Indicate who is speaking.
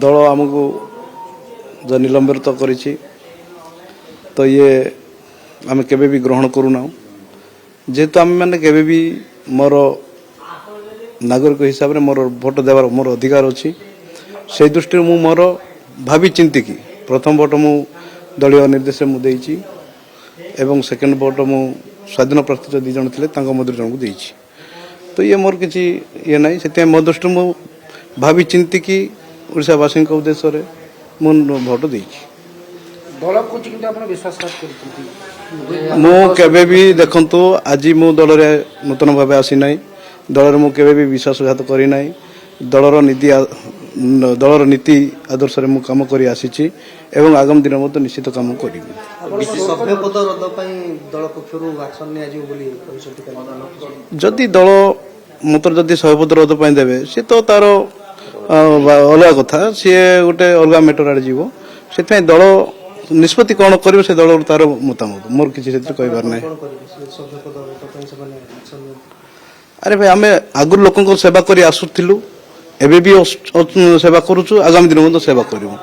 Speaker 1: दल आमको जो निलंबित करिछि तो ये आम केबे भी ग्रहण करूना जेहेतु आम मैंने केबे भी मोर नागरिक हिसाब से मोर भोट देवार मोर अधिकार अच्छी से दृष्टि मु मोर भावी चिंतिकी प्रथम भोट मु दलीय निर्देश मुझे एवं सेकेंड भोट मु स्वाधीन प्रार्थी जो 2 जन थे मध्य जन को देछि तो ये मोर किसी ये ना से मो दृष्टि मु भावी चिंतिकी ओडावासी उद्देश्य मु भोट देछि मु केबे भी देखंतु आज मु दल रे नूतन भाव आसी ना दल मु केबे भी विश्वासघात करी ना दलर नीति आदर्श मु काम करी आसीची एवं आगामी दिन में निश्चित काम करी जदि दल मत जदि सभापति रद पाई देवे सी तो तार अलग कथा सी गोटे अलग मैटर आड़े जीव से दल निष्पत्ति कौन कर से दल तार मतामत मोर किसी कहबार ना अरे भाई आम आगुरी लोक सेवा कर आसुलु एबे भी सेवा करुचु आगामी दिन में सेवा करूँ